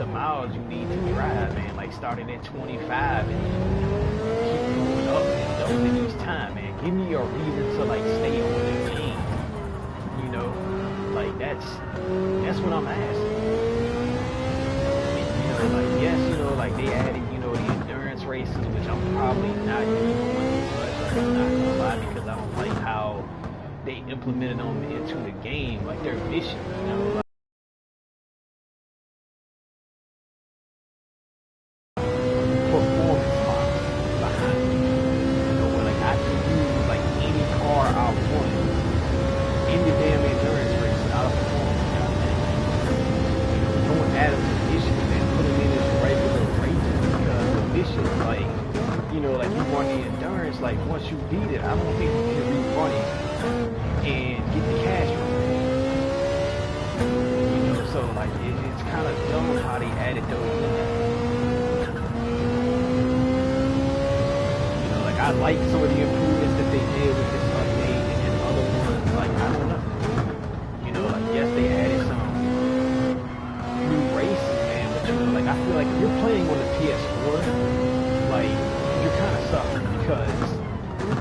the miles you need to drive, man. Like starting at 25 and keep moving up and doubling each time, man. Give me a reason to like stay on the game. You know, like that's what I'm asking. You know, like yes, you know, like they added, you know, the endurance races, which I'm probably not even going to touch. Like I'm not gonna lie, because I don't like how they implemented them into the game. Like they're vicious, you know. Like, like once you beat it, I don't think you can rerun it and get the cash from it. You know, so like it's kind of dumb how they added those in there. You know, like I like some of the improvements that they did with this update and other ones. Like I don't know. You know, like yes, they added some new races, man, but you know, like I feel like if you're playing on the PS4, like you're kind of suffering because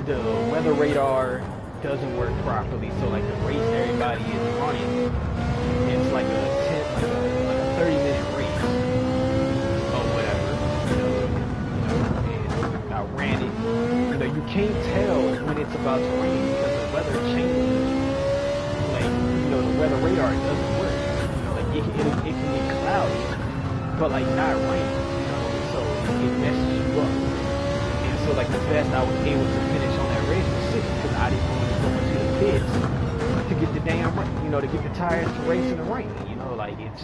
the weather radar doesn't work properly. So like the race everybody is running, it's like a 30-minute race or whatever. And I ran it. You know, you can't tell when it's about to rain because the weather changes. Like, you know, the weather radar doesn't work. You know, like it can get cloudy, but like not rain. You know, so it messes you up. So like the best I was able to finish on that race was 6 because I didn't want to go into the pits to get the damn, you know, to get the tires to race in the rain. You know, like it's,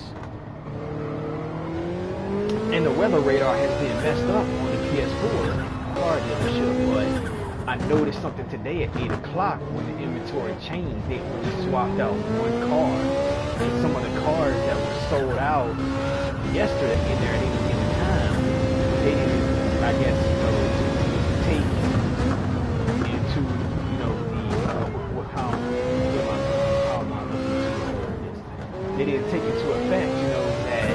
and the weather radar has been messed up on the PS4 car dealership. But I noticed something today at 8 o'clock when the inventory changed. They only swapped out one car, and some of the cars that were sold out yesterday in there, they didn't get the time. They didn't, I guess, you know, take into, you know, the how am I looking to this? They didn't take into effect, you know, that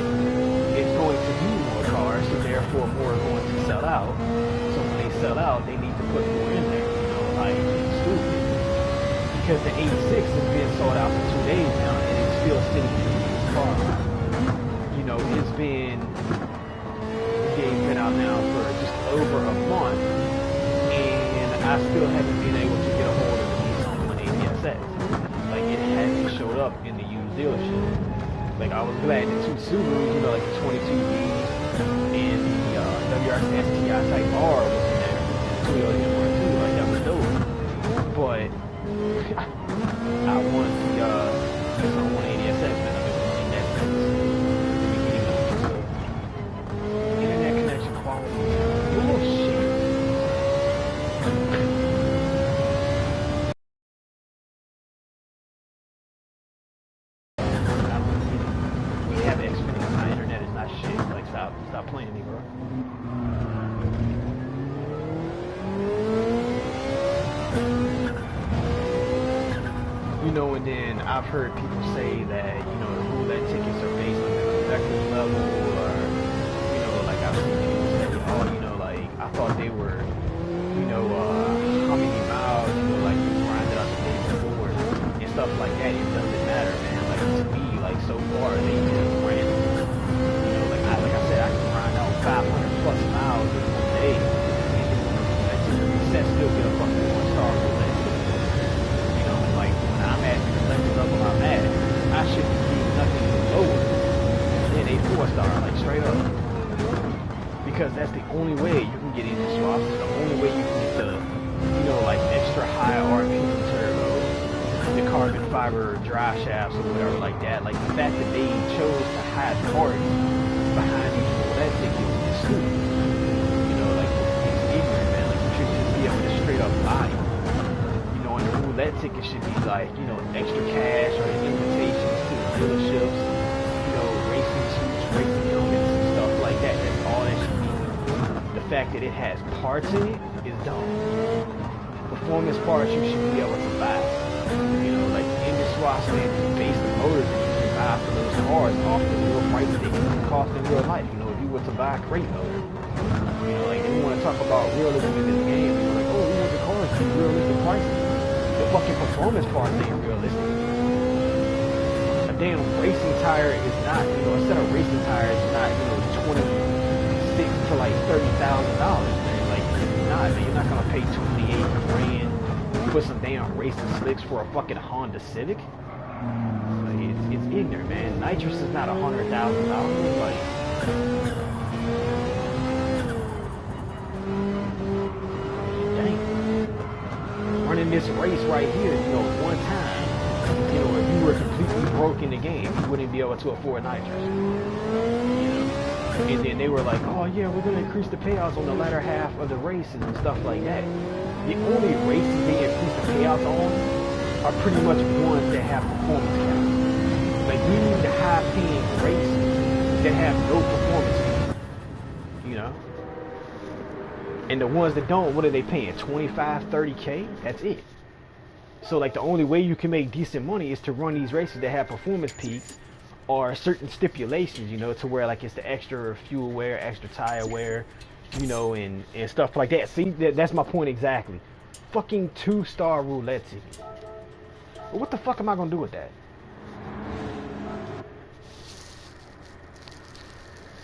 it's going to be more cars, so therefore more are going to sell out. So when they sell out, they need to put more in there, you know, like it's stupid. Because the 86 has been sold out for 2 days now, and it's still sitting in these cars. You know, it's been, the game's been out now for just over a month, and I still haven't been able to get a hold of the Nissan 180SX. Like it hasn't showed up in the used dealership. Like I was glad the two Subarus, you know, like the 22B and the WRX STI Type R was in there, and the Toyota MR2, like that was dope. But I want the Nissan 180SX, man. I've been wanting that since the beginning of the episode. Stop playing me, bro. You know, and then I've heard people say that, you know, the roulette tickets are based on the collector's level, or, you know, like I've seen people say, oh, you know, like, I thought they were, you know, how many miles, you know, like you grinded out the day before, and stuff like that. It doesn't matter, man. Like, to me, like, so far, they just ran, you know, like I said, I can grind out 500 plus miles in one day, and that's just a reset, still get a fucking 1-star roulette. Like, when I'm at the collector level I'm at, I should be nothing lower than a 4-star, like straight up. Because that's the only way you can get into swaps. The only way you can get the, you know, like extra high RPM turbos, the carbon fiber drive shafts or whatever like that. Like the fact that they chose to hide parts behind these roulette tickets is stupid. You know, like it's ignorant, man. Like you should just be able to straight up lie. And the roulette ticket should be like, you know, extra cash or invitations to the dealerships, you know, racing suits, racing helmets, and stuff like that. That's all that should be. The fact that it has parts in it is dumb. Performance parts you should be able to buy. You know, like in the swaps, man, just base the motors that you can buy for those cars off the real price they can cost in real life. You know, if you were to buy a crate motor, you know, like if you want to talk about realism in this game, you know, like, oh, we want the cars to be realistic prices. The fucking performance parts ain't realistic. A damn racing tire is not, you know, a set of racing tires is not, you know, $26 to like $30,000, man. Like, it's not, man. You're not gonna pay 28 grand for some damn racing slicks for a fucking Honda Civic. Like, it's ignorant, man. Nitrous is not $100,000. Like, running this race right here, you know, one time, you know, if you were completely broke in the game, you wouldn't be able to afford nitrous. You know? And then they were like, oh yeah, we're going to increase the payouts on the latter half of the races and stuff like that. The only races they increase the payouts on are pretty much ones that have performance caps. Like, we need the high-paying races that have no performance cap. You know? And the ones that don't, what are they paying? 25, 30K? That's it. So like the only way you can make decent money is to run these races that have performance peaks or certain stipulations, you know, to where like it's the extra fuel wear, extra tire wear, you know, and stuff like that. See, that's my point exactly. Fucking 2-star roulette ticket. Well, what the fuck am I gonna do with that?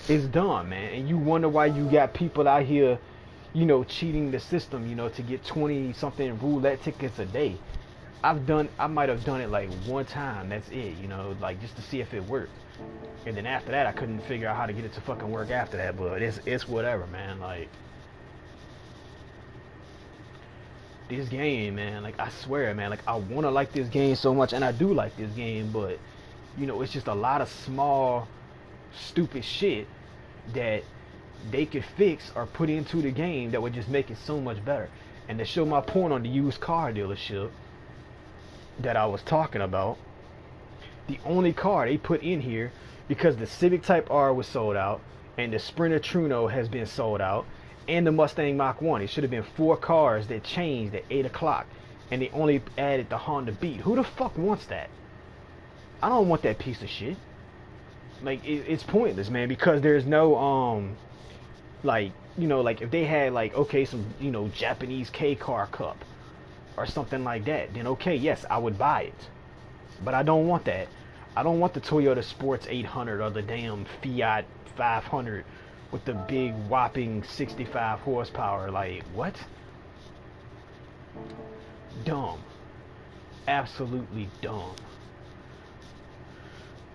It's dumb, man. And you wonder why you got people out here, you know, cheating the system, you know, to get 20-something roulette tickets a day. I might have done it like one time, that's it, you know, like just to see if it worked. And then after that, I couldn't figure out how to get it to fucking work after that, but it's whatever, man. Like, this game, man, like, I swear, man, like, I want to like this game so much, and I do like this game, but, you know, it's just a lot of small, stupid shit that they could fix or put into the game that would just make it so much better. And to show my point on the used car dealership that I was talking about, the only car they put in here, because the Civic Type R was sold out and the Sprinter Truno has been sold out and the Mustang Mach 1, it should have been 4 cars that changed at 8 o'clock, and they only added the Honda Beat. Who the fuck wants that? I don't want that piece of shit. Like, it's pointless, man, because there's no like, you know, like if they had like, okay, some, you know, Japanese K-car cup or something like that, then okay, yes, I would buy it. But I don't want that. I don't want the Toyota Sports 800 or the damn Fiat 500 with the big whopping 65 horsepower. Like, what? Dumb. Absolutely dumb.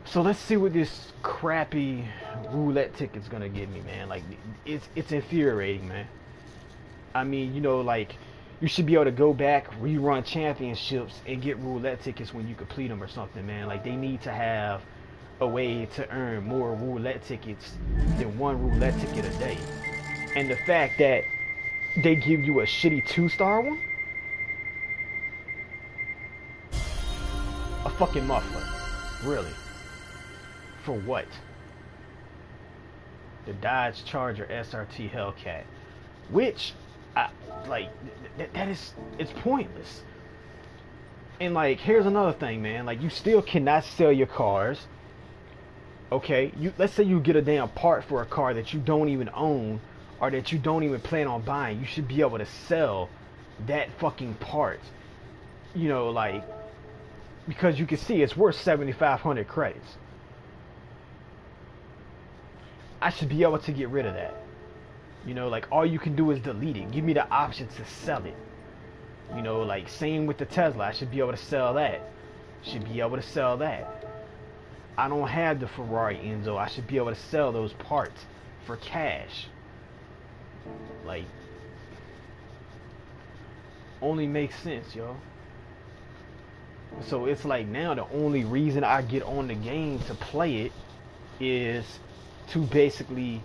So let's see what this crappy roulette ticket's gonna get me, man. Like, it's infuriating, man. I mean, you know, like, you should be able to go back, rerun championships, and get roulette tickets when you complete them or something, man. Like, they need to have a way to earn more roulette tickets than one roulette ticket a day. And the fact that they give you a shitty 2-star one? A fucking muffler. Really? For what? the Dodge Charger SRT Hellcat, which, I, like, that is, it's pointless. And like, here's another thing, man. Like, you still cannot sell your cars. Okay, let's say you get a damn part for a car that you don't even own or that you don't even plan on buying. You should be able to sell that fucking part. You know, like, because you can see it's worth 7,500 credits. I should be able to get rid of that. You know, like, all you can do is delete it. Give me the option to sell it. You know, like, same with the Tesla. I should be able to sell that. Should be able to sell that. I don't have the Ferrari Enzo. I should be able to sell those parts for cash. Like, only makes sense, yo. So it's like now the only reason I get on the game to play it is to basically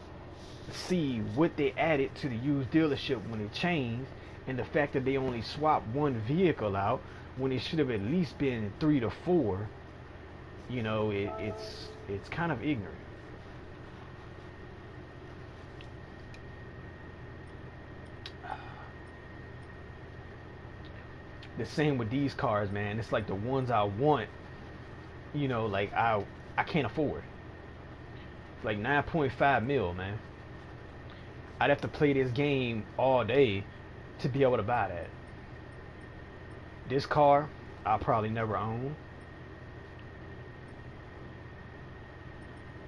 see what they added to the used dealership when it changed, and the fact that they only swapped one vehicle out when it should have at least been 3 to 4. You know, it's kind of ignorant. The same with these cars, man. It's like the ones I want, you know, like I can't afford. It's like 9.5 mil, man. I'd have to play this game all day to be able to buy that. This car, I'll probably never own.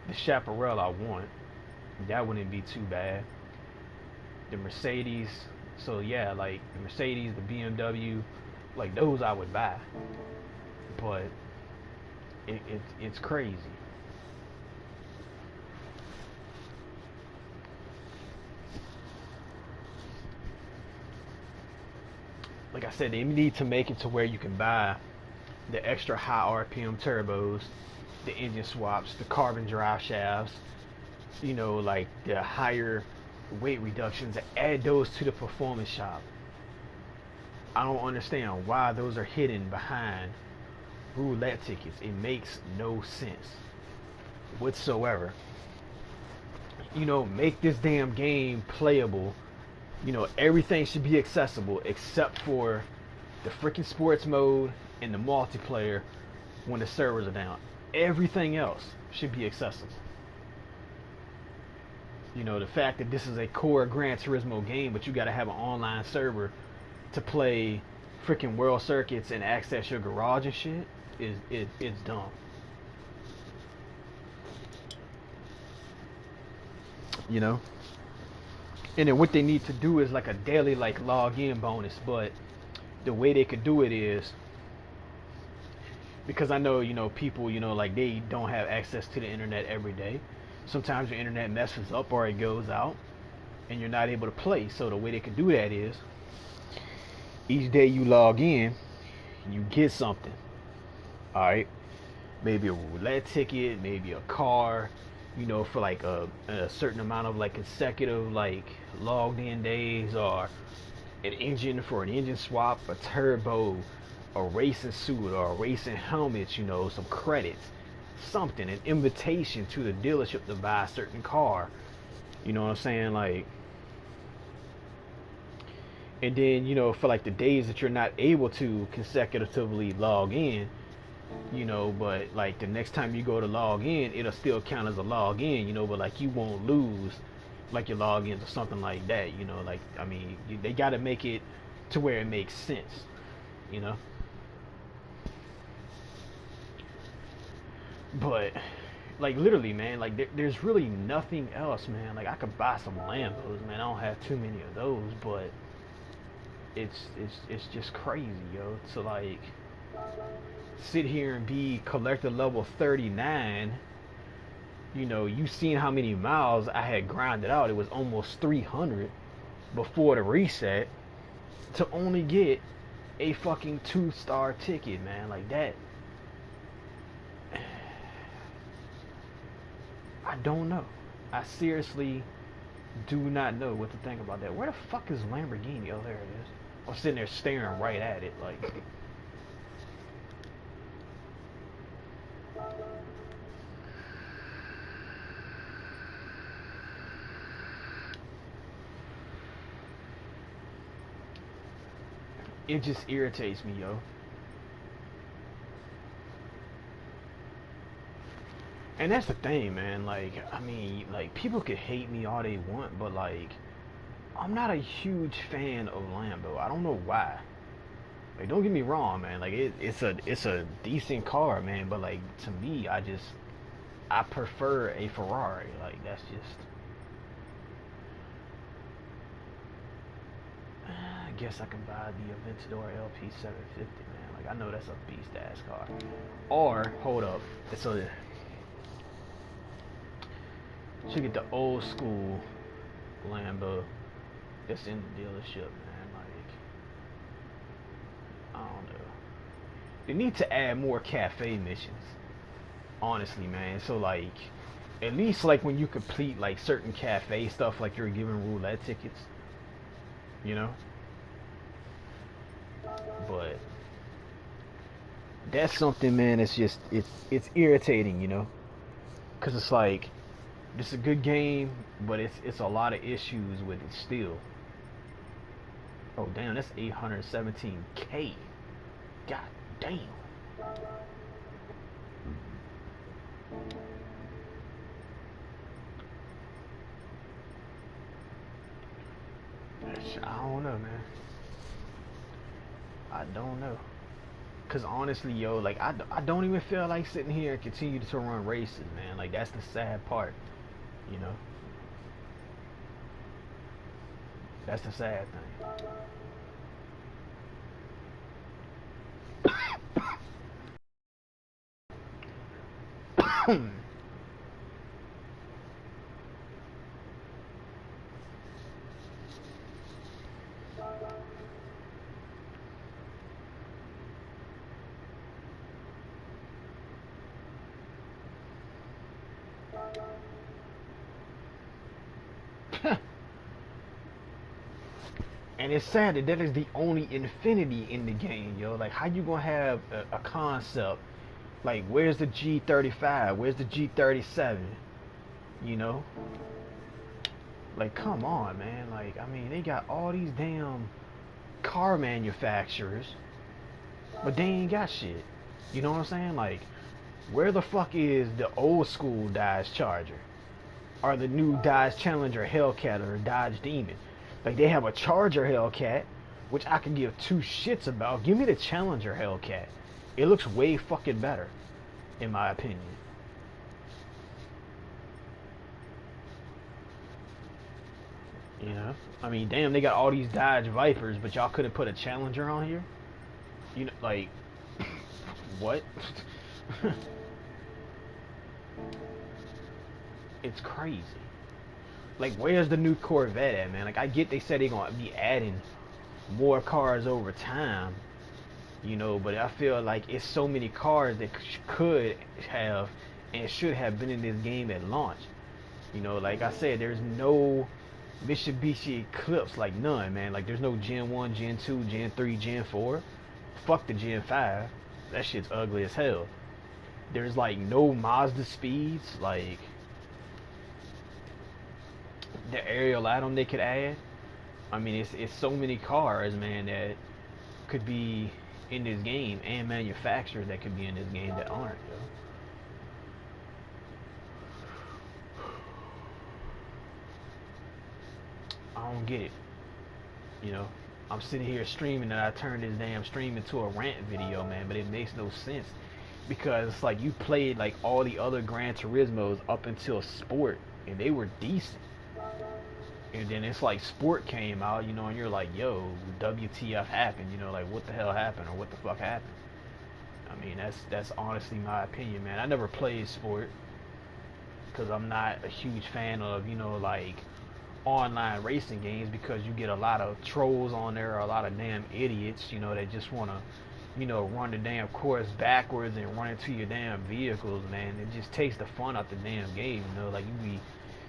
The Chaparral I want. That wouldn't be too bad. The Mercedes, so yeah, like the Mercedes, the BMW, like those I would buy. But it's crazy. Like I said, they need to make it to where you can buy the extra high RPM turbos, the engine swaps, the carbon drive shafts, you know, like the higher weight reductions, and add those to the performance shop. I don't understand why those are hidden behind roulette tickets. It makes no sense whatsoever. You know, make this damn game playable. You know, everything should be accessible except for the freaking sports mode and the multiplayer when the servers are down. Everything else should be accessible. You know, the fact that this is a core Gran Turismo game, but you got to have an online server to play freaking world circuits and access your garage and shit it's dumb. You know? And then what they need to do is like a daily like login bonus, but the way they could do it is, because I know, you know, people, you know, like they don't have access to the internet every day. Sometimes your internet messes up or it goes out and you're not able to play. So the way they could do that is each day you log in, you get something. All right, maybe a roulette ticket, maybe a car, you know, for like a certain amount of like consecutive like logged in days, or an engine for an engine swap, a turbo, a racing suit or a racing helmet, you know, some credits, something, an invitation to the dealership to buy a certain car. You know what I'm saying? Like, and then, you know, for like the days that you're not able to consecutively log in, you know, but like the next time you go to log in, it'll still count as a log in, you know, but like you won't lose like your logins or something like that, you know. Like, I mean, they got to make it to where it makes sense, you know. But like literally, man, like there's really nothing else, man. Like I could buy some Lambos, man. I don't have too many of those, but it's just crazy, yo. To like sit here and be collector level 39. You know, you seen how many miles I had grinded out. It was almost 300 before the reset to only get a fucking 2-star ticket, man. Like that. I don't know. I seriously do not know what to think about that. Where the fuck is Lamborghini? Oh, there it is. I'm sitting there staring right at it, like. It just irritates me, yo. And that's the thing, man. Like, I mean, like, people could hate me all they want, but like, I'm not a huge fan of Lambo. I don't know why. Like, don't get me wrong, man. Like, it's a decent car, man. But like, to me, I prefer a Ferrari. Like, that's just. I guess I can buy the Aventador LP 750, man. Like, I know that's a beast ass car. Or hold up, it's a. Should get the old school Lambo that's in the dealership, man. Like, I don't know. They need to add more cafe missions, honestly, man. So like, at least like when you complete like certain cafe stuff, like you're given roulette tickets, you know. But that's something, man. It's just it's irritating, you know, because it's like it's a good game, but it's a lot of issues with it still. Oh damn, that's 817K. God damn. I don't know, man. I don't know. Cause honestly, yo, like I don't even feel like sitting here and continue to run races, man. Like that's the sad part, you know. That's the sad thing. And it's sad that that is the only infinity in the game, yo. Like, how you gonna have a concept? Like, where's the G35? Where's the G37? You know? Like, come on, man. Like, I mean, they got all these damn car manufacturers, but they ain't got shit. You know what I'm saying? Like, where the fuck is the old school Dodge Charger? Or the new Dodge Challenger Hellcat or Dodge Demon? Like, they have a Charger Hellcat, which I could give two shits about. Give me the Challenger Hellcat. It looks way fucking better, in my opinion. You know? I mean, damn, they got all these Dodge Vipers, but y'all couldn't put a Challenger on here? You know, like, what? It's crazy. Like, where's the new Corvette at, man? Like, I get they said they're gonna be adding more cars over time, you know, but I feel like it's so many cars that could have and should have been in this game at launch. You know, like I said, there's no Mitsubishi Eclipse, like none, man. Like, there's no Gen 1, Gen 2, Gen 3, Gen 4. Fuck the Gen 5. That shit's ugly as hell. There's like no Mazda speeds, like the aerial atom they could add. I mean, it's so many cars, man, that could be in this game, and manufacturers that could be in this game that aren't. I don't get it. You know, I'm sitting here streaming and I turned this damn stream into a rant video, man, but it makes no sense because it's like you played like all the other Gran Turismos up until Sport and they were decent. And then it's like Sport came out, you know, and you're like, yo, WTF happened, you know, like what the hell happened or what the fuck happened? I mean, that's honestly my opinion, man. I never played Sport because I'm not a huge fan of, you know, like online racing games because you get a lot of trolls on there or a lot of damn idiots, you know, that just want to, you know, run the damn course backwards and run into your damn vehicles, man. It just takes the fun out the damn game, you know, like you be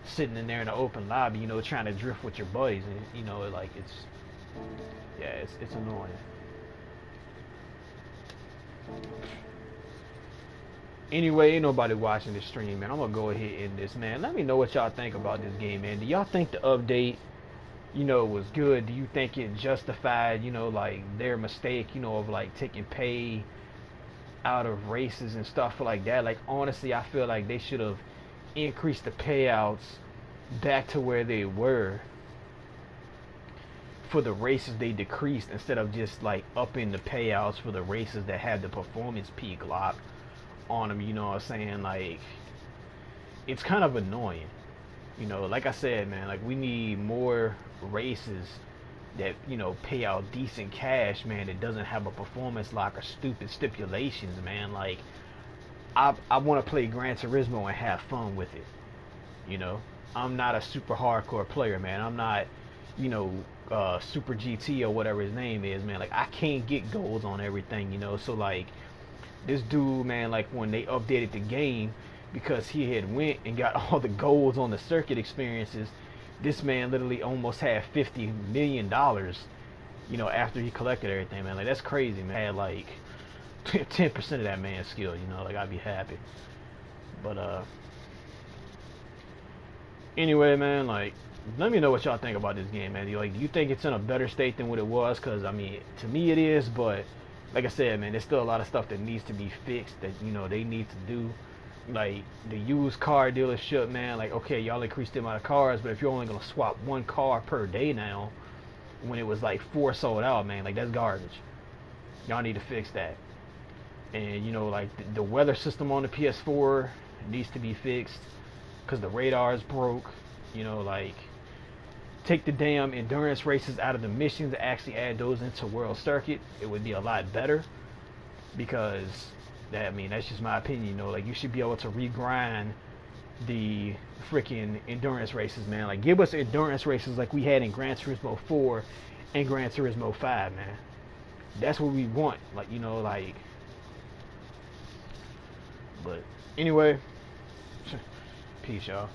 sitting in there in the open lobby, you know, trying to drift with your buddies, and you know, like it's annoying. Anyway, ain't nobody watching this stream, man. I'm gonna go ahead and end this, man. Let me know what y'all think about this game, man. Do y'all think the update was good, do you think it justified, like their mistake, of like taking pay out of races and stuff like that? Like honestly, I feel like they should have increased the payouts back to where they were for the races they decreased, instead of just like upping the payouts for the races that had the performance peak lock on them. You know what I'm saying? Like, it's kind of annoying. Like I said, man, like we need more races that pay out decent cash, man. That doesn't have a performance lock or stupid stipulations, man. Like I want to play Gran Turismo and have fun with it. You know, I'm not a super hardcore player, man. I'm not, you know, Super GT or whatever his name is, man. Like I can't get golds on everything, So like this dude, man, like when they updated the game, because he had went and got all the golds on the circuit experiences, this man literally almost had $50 million, after he collected everything, man. Like that's crazy, man. I had like 10% of that man's skill, like I'd be happy. But anyway, man, like let me know what y'all think about this game, man. Do you think it's in a better state than what it was? Because I mean, to me it is, but like I said, man, there's still a lot of stuff that needs to be fixed that they need to do. Like the used car dealership, man. Like, okay, y'all increased the amount of cars, but if you're only gonna swap one car per day now, when it was like 4 sold out, man, like that's garbage. Y'all need to fix that. And like the weather system on the PS4 needs to be fixed because the radar is broke. Like take the damn endurance races out of the missions and actually add those into World Circuit. It would be a lot better, because I mean that's just my opinion. Like you should be able to regrind the freaking endurance races, man. Like give us endurance races like we had in Gran Turismo 4 and Gran Turismo 5, man. That's what we want. Like like. But anyway, peace, y'all.